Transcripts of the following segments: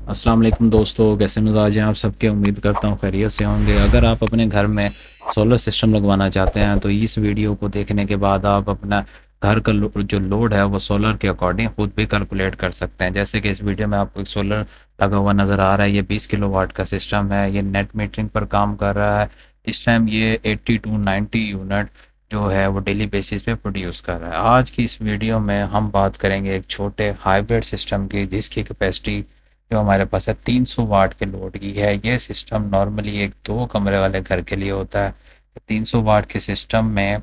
अस्सलाम वालेकुम दोस्तों, कैसे मिजाज हैं आप सबके। उम्मीद करता हूँ खैरियत से होंगे। अगर आप अपने घर में सोलर सिस्टम लगवाना चाहते हैं तो इस वीडियो को देखने के बाद आप अपना घर का जो लोड है वो सोलर के अकॉर्डिंग खुद भी कैलकुलेट कर सकते हैं। जैसे कि इस वीडियो में आपको एक सोलर लगा हुआ नज़र आ रहा है। ये 20 किलोवाट का सिस्टम है। ये नेट मीटरिंग पर काम कर रहा है। इस टाइम ये 80 टू 90 यूनिट जो है वो डेली बेसिस पे प्रोड्यूस कर रहा है। आज की इस वीडियो में हम बात करेंगे एक छोटे हाइब्रिड सिस्टम की, जिसकी कैपेसिटी जो हमारे पास है 300 वाट के लोड की है। ये सिस्टम नॉर्मली एक दो कमरे वाले घर के लिए होता है। 300 वाट के सिस्टम में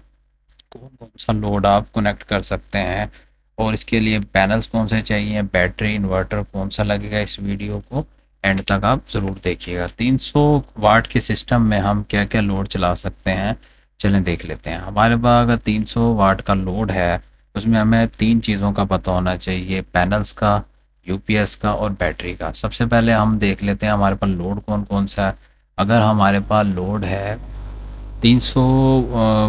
कौन कौन सा लोड आप कनेक्ट कर सकते हैं और इसके लिए पैनल्स कौन से चाहिए, बैटरी इन्वर्टर कौन सा लगेगा, इस वीडियो को एंड तक आप ज़रूर देखिएगा। 300 वाट के सिस्टम में हम क्या क्या लोड चला सकते हैं, चलें देख लेते हैं। हमारे पास अगर 300 वाट का लोड है उसमें हमें तीन चीज़ों का पता होना चाहिए, पैनल्स का, यूपीएस का और बैटरी का। सबसे पहले हम देख लेते हैं हमारे पास लोड कौन कौन सा है। अगर हमारे पास लोड है 300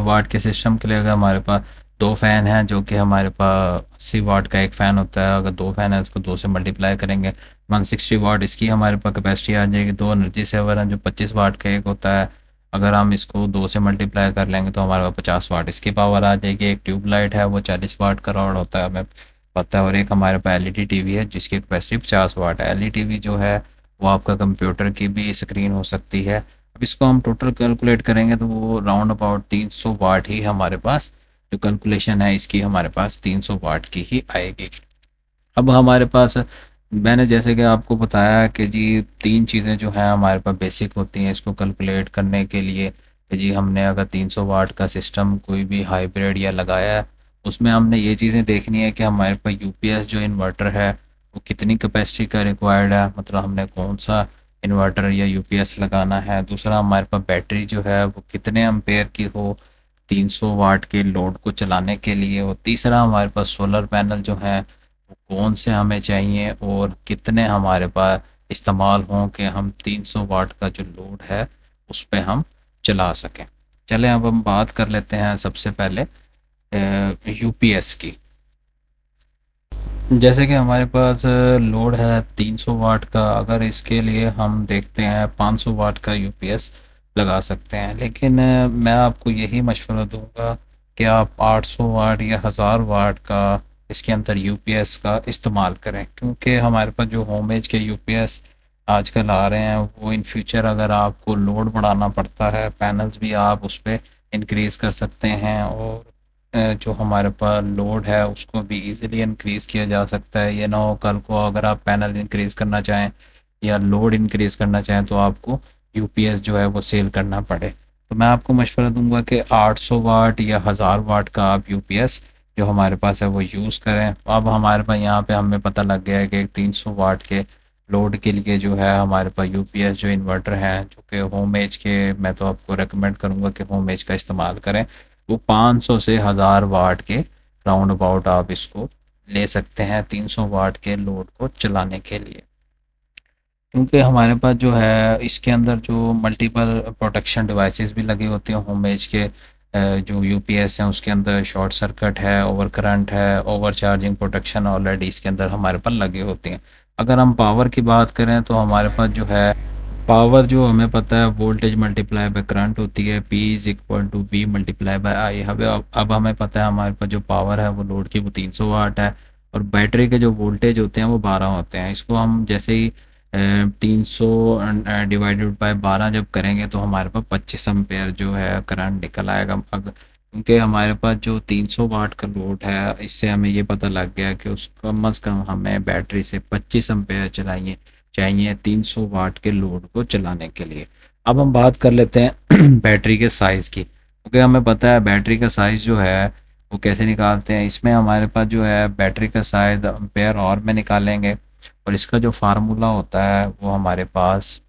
वाट के सिस्टम के लिए, अगर हमारे पास दो फैन हैं जो कि हमारे पास 80 वाट का एक फ़ैन होता है। अगर दो फैन है उसको दो से मल्टीप्लाई करेंगे 160 वाट इसकी हमारे पास कैपेसिटी आ जाएगी। दो एनर्जी सेवर हैं जो 25 वाट का एक होता है। अगर हम इसको दो से मल्टीप्लाई कर लेंगे तो हमारे पास 50 वाट इसकी पावर आ जाएगी। एक ट्यूबलाइट है वो 40 वाट का रॉड होता है, हमें पता है। और एक हमारे पास एलईडी टीवी है जिसकी कैपेसिटी 50 वाट है। एलईडी टीवी जो है वो आपका कंप्यूटर की भी स्क्रीन हो सकती है। अब इसको हम टोटल कैलकुलेट करेंगे तो वो राउंड अबाउट 300 वाट ही हमारे पास जो कैलकुलेशन है इसकी हमारे पास 300 वाट की ही आएगी। अब हमारे पास मैंने जैसे कि आपको बताया कि जी तीन चीज़ें जो हैं हमारे पास बेसिक होती हैं इसको कैलकुलेट करने के लिए कि जी हमने अगर 300 वाट का सिस्टम कोई भी हाइब्रिड या लगाया है उसमें हमने ये चीज़ें देखनी है कि हमारे पास यूपीएस जो इन्वर्टर है वो कितनी कैपेसिटी का रिक्वायर्ड है, मतलब हमने कौन सा इन्वर्टर या यूपीएस लगाना है। दूसरा हमारे पास बैटरी जो है वो कितने एम्पेयर की हो 300 वाट के लोड को चलाने के लिए। और तीसरा हमारे पास सोलर पैनल जो है वो कौन से हमें चाहिए और कितने हमारे पास इस्तेमाल हों कि हम 300 वाट का जो लोड है उस पे हम चला सकें। चलें अब हम बात कर लेते हैं सबसे पहले यूपीएस की। जैसे कि हमारे पास लोड है 300 वाट का, अगर इसके लिए हम देखते हैं 500 वाट का यूपीएस लगा सकते हैं। लेकिन मैं आपको यही मशवरा दूंगा कि आप 800 वाट या 1000 वाट का इसके अंदर यूपीएस का इस्तेमाल करें, क्योंकि हमारे पास जो होम एज के यूपीएस आजकल आ रहे हैं वो इन फ्यूचर अगर आपको लोड बढ़ाना पड़ता है पैनल्स भी आप उस पर इंक्रीज़ कर सकते हैं। और जो हमारे पास लोड है उसको भी इजीली इंक्रीज़ किया जा सकता है। ये ना हो कल को अगर आप पैनल इंक्रीज़ करना चाहें या लोड इंक्रीज़ करना चाहें तो आपको यूपीएस जो है वो सेल करना पड़े। तो मैं आपको मशवरा दूंगा कि 800 वाट या 1000 वाट का आप यूपीएस जो हमारे पास है वो यूज़ करें। अब हमारे पास यहाँ पे हमें पता लग गया है कि 300 वाट के लोड के लिए जो है हमारे पास यूपीएस जो इन्वर्टर हैं जो कि होम एज के, मैं तो आपको रेकमेंड करूँगा कि होम एज का इस्तेमाल करें। वो 500 से 1000 वाट के राउंड अबाउट आप इसको ले सकते हैं 300 वाट के लोड को चलाने के लिए। क्योंकि हमारे पास जो है इसके अंदर जो मल्टीपल प्रोटेक्शन डिवाइसेस भी लगी होती हैं होम एज के। जो यूपीएस हैं उसके अंदर शॉर्ट सर्किट है, ओवर करंट है, ओवर चार्जिंग प्रोटेक्शन ऑलरेडी इसके अंदर हमारे पास लगी होती हैं। अगर हम पावर की बात करें तो हमारे पास जो है पावर जो हमें पता है वोल्टेज मल्टीप्लाई बाय करंट होती है, P is equal to V multiply by I. अब हमें पता है हमारे पास जो पावर है वो लोड की वो 300 वाट है और बैटरी के जो वोल्टेज होते हैं वो 12 होते हैं। इसको हम जैसे ही 300 डिवाइडेड बाय 12 जब करेंगे तो हमारे पास 25 एम्पेयर जो है करंट निकल आएगा। अगर क्योंकि हमारे पास जो 300 वाट का लोड है इससे हमें ये पता लग गया कि उस कम अज़ कम हमें बैटरी से 25 एम्पेयर चलाइए चाहिए 300 वाट के लोड को चलाने के लिए। अब हम बात कर लेते हैं बैटरी के साइज़ की, क्योंकि हमें पता है बैटरी का साइज़ जो है वो कैसे निकालते हैं। इसमें हमारे पास जो है बैटरी का साइज़ एम्पेयर और में निकालेंगे और इसका जो फार्मूला होता है वो हमारे पास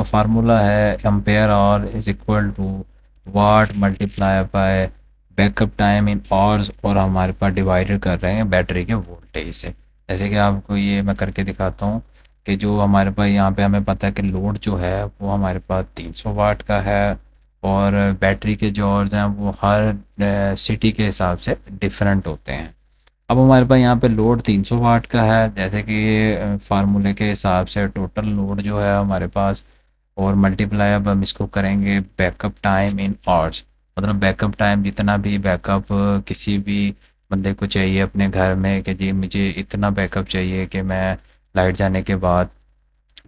फार्मूला है ampere hour is equal to watt multiply by backup time in hours, और हमारे पास डिवाइडेड कर रहे हैं बैटरी के वोल्टेज से। जैसे कि आपको ये मैं करके दिखाता हूँ कि जो हमारे पास यहाँ पे हमें पता है कि लोड जो है वो हमारे पास 300 वाट का है और बैटरी के जो आवर्स हैं वो हर सिटी के हिसाब से डिफरेंट होते हैं। अब हमारे पास यहाँ पे लोड 300 वाट का है, जैसे कि फार्मूले के हिसाब से टोटल लोड जो है हमारे पास, और मल्टीप्लाई अब हम इसको करेंगे बैकअप टाइम इन आवर्स। मतलब बैकअप टाइम, जितना भी बैकअप किसी भी बंदे को चाहिए अपने घर में कि जी मुझे इतना बैकअप चाहिए कि मैं लाइट जाने के बाद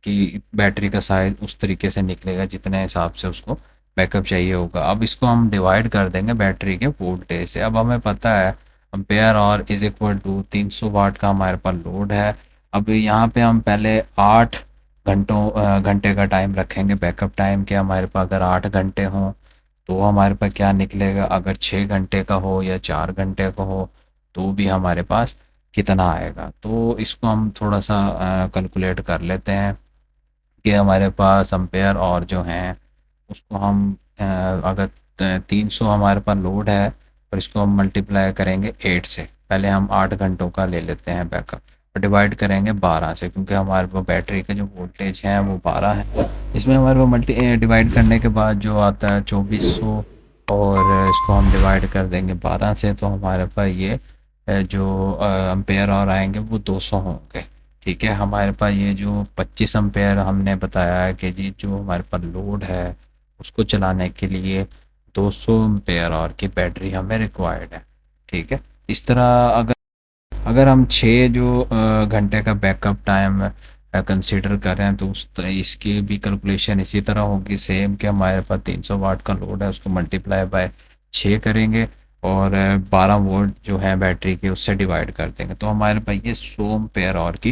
कि बैटरी का साइज़ उस तरीके से निकलेगा जितने हिसाब से उसको बैकअप चाहिए होगा। अब इसको हम डिवाइड कर देंगे बैटरी के वोल्टेज से। अब हमें पता है ampere hour is equal to 300 वाट का हमारे पास लोड है। अब यहाँ पे हम पहले 8 घंटे का टाइम रखेंगे बैकअप टाइम के। हमारे पास अगर 8 घंटे हों तो हमारे पास क्या निकलेगा, अगर 6 घंटे का हो या 4 घंटे का हो तो भी हमारे पास कितना आएगा। तो इसको हम थोड़ा सा कैलकुलेट कर लेते हैं कि हमारे पास एम्पेयर और जो हैं उसको हम अगर 300 हमारे पास लोड है और इसको हम मल्टीप्लाई करेंगे 8 से। पहले हम 8 घंटों का ले लेते हैं बैकअप और डिवाइड करेंगे 12 से, क्योंकि हमारे पास बैटरी का जो वोल्टेज है वो 12 है। इसमें हमारे पास मल्टी डिवाइड करने के बाद जो आता है 2400, और इसको हम डिवाइड कर देंगे 12 से, तो हमारे पास ये जो एम्पेयर और आएंगे वो 200 होंगे। ठीक है, हमारे पास ये जो 25 एम्पेयर हमने बताया है कि जी जो हमारे पास लोड है उसको चलाने के लिए 200 एम्पेयर और की बैटरी हमें रिक्वायर्ड है। ठीक है, इस तरह अगर अगर हम 6 जो घंटे का बैकअप टाइम कंसीडर करें तो इसकी भी कैलकुलेशन इसी तरह होगी सेम, कि हमारे पास 300 वाट का लोड है उसको मल्टीप्लाई बाय 6 करेंगे और 12 वोल्ट जो है बैटरी के उससे डिवाइड कर देंगे, तो हमारे पास ये 100 एम्पेयर और की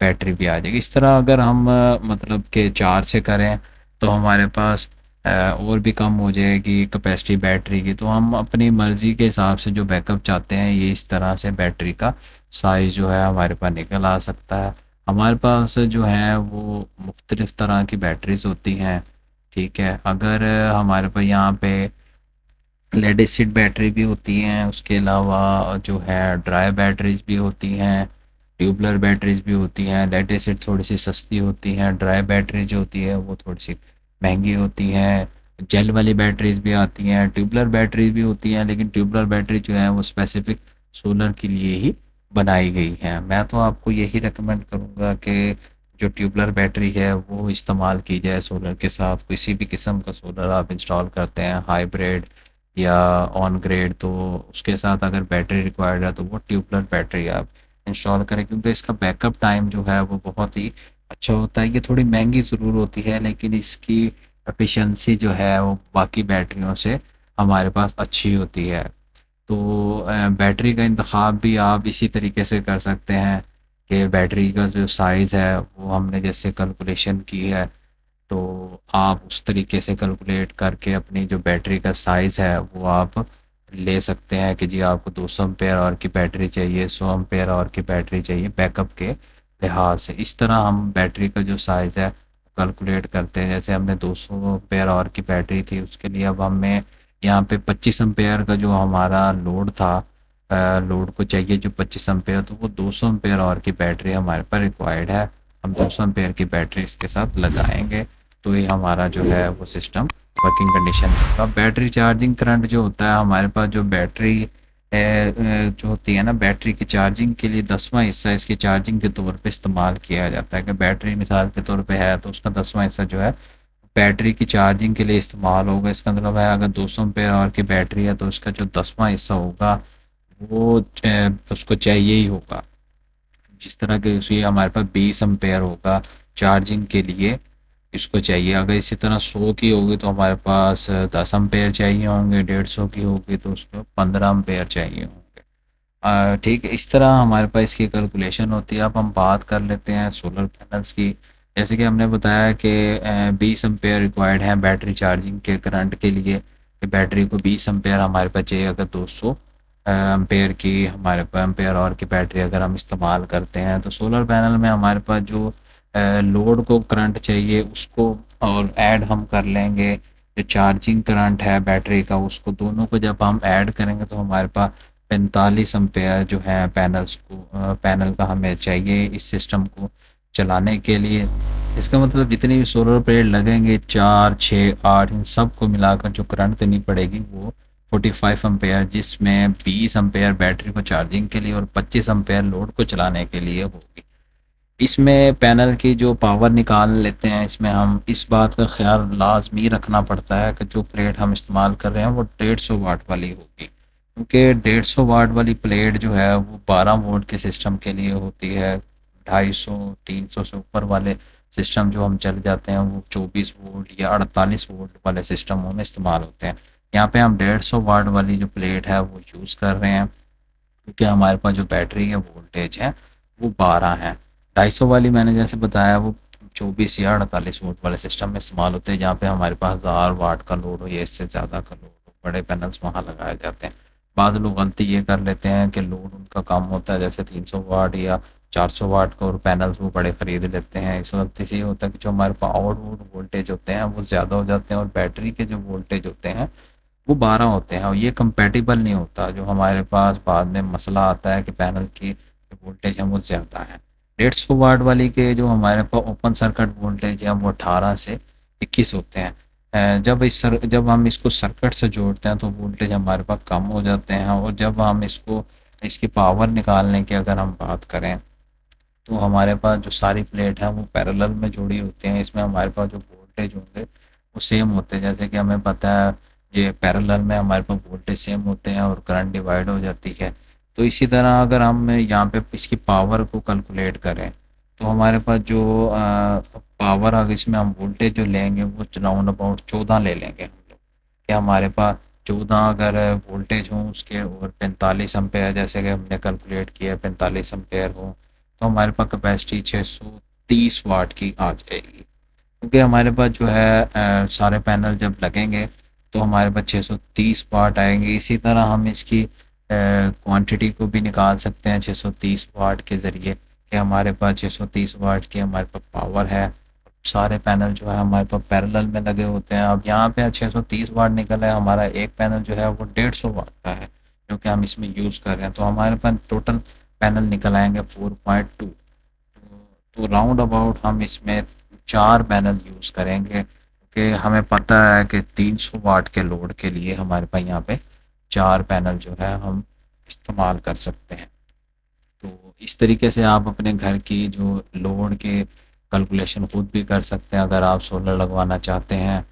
बैटरी भी आ जाएगी। इस तरह अगर हम मतलब के 4 से करें तो हमारे पास और भी कम हो जाएगी कैपेसिटी बैटरी की। तो हम अपनी मर्ज़ी के हिसाब से जो बैकअप चाहते हैं ये इस तरह से बैटरी का साइज़ जो है हमारे पास निकल आ सकता है। हमारे पास जो है वो मुख्तलिफ़ तरह की बैटरीज़ होती हैं। ठीक है, अगर हमारे पास यहाँ पे लेड एसिड बैटरी भी होती हैं, उसके अलावा जो है ड्राई बैटरीज भी होती हैं, ट्यूबलर बैटरीज भी होती हैं। लेड एसिड थोड़ी सी सस्ती होती हैं, ड्राई बैटरी जो होती है वो थोड़ी सी महंगी होती हैं। जेल वाली बैटरीज भी आती हैं, ट्यूबलर बैटरीज भी होती हैं, लेकिन ट्यूबलर बैटरी जो है वो स्पेसिफिक सोलर के लिए ही बनाई गई है। मैं तो आपको यही रिकमेंड करूँगा कि जो ट्यूबलर बैटरी है वो इस्तेमाल की जाए सोलर के साथ। किसी भी किस्म का सोलर आप इंस्टॉल करते हैं, हाइब्रिड या ऑन ग्रेड, तो उसके साथ अगर बैटरी रिक्वायर्ड है तो वो ट्यूबलर बैटरी आप इंस्टॉल करें, क्योंकि इसका बैकअप टाइम जो है वो बहुत ही अच्छा होता है। ये थोड़ी महंगी ज़रूर होती है लेकिन इसकी एफिशिएंसी जो है वो बाकी बैटरियों से हमारे पास अच्छी होती है। तो बैटरी का इंतखाब भी आप इसी तरीके से कर सकते हैं कि बैटरी का जो साइज़ है वो हमने जैसे कैलकुलेशन की है, तो आप उस तरीके से कैलकुलेट करके अपनी जो बैटरी का साइज़ है वो आप ले सकते हैं कि जी आपको 200 एम्पेयर आवर की बैटरी चाहिए, 100 एम्पेयर आवर की बैटरी चाहिए बैकअप के लिहाज से। इस तरह हम बैटरी का जो साइज़ है कैलकुलेट करते हैं। जैसे हमने 200 एम्पेयर आवर की बैटरी थी, उसके लिए अब हमें यहाँ पे 25 एम्पेयर का जो हमारा लोड था, लोड को चाहिए जो 25 एम्पेयर, तो वो 200 एम्पेयर आवर की बैटरी हमारे पास रिक्वायर्ड है। हम 200 एम्पेयर की बैटरी इसके साथ लगाएंगे तो ये हमारा जो है वो सिस्टम वर्किंग कंडीशन होगा। बैटरी चार्जिंग करंट जो होता है हमारे पास, जो बैटरी जो होती है ना, बैटरी की चार्जिंग के लिए 10वां हिस्सा इसकी चार्जिंग के तौर पे इस्तेमाल किया जाता है। कि बैटरी मिसाल के तौर पे है तो उसका 10वां हिस्सा जो है बैटरी की चार्जिंग के लिए इस्तेमाल होगा। इसका मतलब है अगर 200 एम्पेयर आवर की बैटरी है तो इसका जो 10वां हिस्सा होगा वो उसको चाहिए ही होगा। जिस तरह के उसी हमारे पास 20 एम्पेयर होगा चार्जिंग के लिए, इसको चाहिए। अगर इसी तरह 100 की होगी तो हमारे पास 10 एम्पेयर चाहिए होंगे, 150 की होगी तो उसको 15 एम्पेयर चाहिए होंगे। ठीक है, इस तरह हमारे पास इसकी कैलकुलेशन होती है। अब हम बात कर लेते हैं सोलर पैनल्स की। जैसे कि हमने बताया कि 20 एम्पेयर रिक्वायर्ड है बैटरी चार्जिंग के करंट के लिए, कि बैटरी को 20 एम्पेयर हमारे पास चाहिए अगर 200 एम्पेयर की हमारे पास एम्पेयर और की बैटरी अगर हम इस्तेमाल करते हैं। तो सोलर पैनल में हमारे पास जो लोड को करंट चाहिए उसको और ऐड हम कर लेंगे, जो चार्जिंग करंट है बैटरी का उसको, दोनों को जब हम ऐड करेंगे तो हमारे पास 45 एम्पेयर जो है पैनल का हमें चाहिए इस सिस्टम को चलाने के लिए। इसका मतलब जितनी भी सोलर प्लेट लगेंगे 4, 6, 8 इन सब को मिलाकर जो करंट देनी पड़ेगी वो 45 एम्पेयर, जिसमें 20 एम्पेयर बैटरी को चार्जिंग के लिए और 25 एम्पेयर लोड को चलाने के लिए होगी। इसमें पैनल की जो पावर निकाल लेते हैं, इसमें हम इस बात का ख्याल लाजमी रखना पड़ता है कि जो प्लेट हम इस्तेमाल कर रहे हैं वो 150 वाट वाली होगी, क्योंकि 150 वाट वाली प्लेट जो है वो 12 वोल्ट के सिस्टम के लिए होती है। 250 300 से ऊपर वाले सिस्टम जो हम चल जाते हैं वो 24 वोल्ट या 48 वोल्ट वाले सिस्टमों में इस्तेमाल होते हैं। यहाँ पे हम 150 वाट वाली जो प्लेट है वो यूज़ कर रहे हैं, क्योंकि हमारे पास जो बैटरी है वोल्टेज है वो 12 है। 250 वाली मैंने जैसे बताया वो 24 या 48 वोल्ट वाले सिस्टम में इस्तेमाल होते हैं, जहाँ पे हमारे पास 1000 वाट का लोड हो या इससे ज़्यादा का लोड हो, बड़े पैनल्स वहाँ लगाए जाते हैं। बाद लोग गलती ये कर लेते हैं कि लोड उनका कम होता है, जैसे 300 वाट या 400 वाट का, और पैनल्स वो बड़े ख़रीद लेते हैं। इस गलती से ये होता है कि जो हमारे पास आउटपुट वोल्टेज होते हैं वो ज़्यादा हो जाते हैं और बैटरी के जो वोल्टेज होते हैं वो 12 होते हैं, और ये कंपैटिबल नहीं होता। जो हमारे पास बाद में मसला आता है कि पैनल की जो वोल्टेज है वो ज़्यादा है। 150 वाट वाली के जो हमारे पास ओपन सर्किट वोल्टेज है वो 18 से 21 होते हैं। जब हम इसको सर्किट से जोड़ते हैं तो वोल्टेज हमारे पास कम हो जाते हैं, और जब हम इसको इसकी पावर निकालने की अगर हम बात करें तो हमारे पास जो सारी प्लेट है वो पैरेलल में जुड़ी होती हैं। इसमें हमारे पास जो वोल्टेज होंगे वो सेम होते हैं, जैसे कि हमें पता है ये पैरेलल में हमारे पास वोल्टेज सेम होते हैं और करंट डिवाइड हो जाती है। तो इसी तरह अगर हम यहाँ पे इसकी पावर को कैलकुलेट करें तो हमारे पास जो पावर, अगर इसमें हम वोल्टेज जो लेंगे वो राउंड अबाउट 14 ले लेंगे हम लोग, कि हमारे पास 14 अगर वोल्टेज हो उसके और 45 एम्पेयर, जैसे कि हमने कैलकुलेट किया 45 एम्पेयर हो, तो हमारे पास कैपेसिटी 630 वाट की आ जाएगी। क्योंकि हमारे पास जो है सारे पैनल जब लगेंगे तो हमारे पास 630 वाट आएंगे। इसी तरह हम इसकी क्वांटिटी को भी निकाल सकते हैं 630 वाट के ज़रिए, कि हमारे पास 630 वाट की हमारे पास पावर है। सारे पैनल जो है हमारे पास पैरेलल में लगे होते हैं। अब यहाँ पे 630 वाट निकला है, हमारा एक पैनल जो है वो 150 वाट का है जो कि हम इसमें यूज़ कर रहे हैं, तो हमारे पास टोटल पैनल निकल आएंगे 4.2। तो राउंड अबाउट हम इसमें 4 पैनल यूज़ करेंगे, क्योंकि हमें पता है कि 300 वाट के लोड के लिए हमारे पास यहाँ पे 4 पैनल जो है हम इस्तेमाल कर सकते हैं। तो इस तरीके से आप अपने घर की जो लोड के कैलकुलेशन खुद भी कर सकते हैं अगर आप सोलर लगवाना चाहते हैं।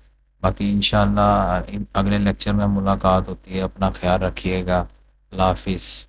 बाकी इंशाल्लाह अगले लेक्चर में मुलाकात होती है। अपना ख्याल रखिएगा। अल्लाह हाफिज़।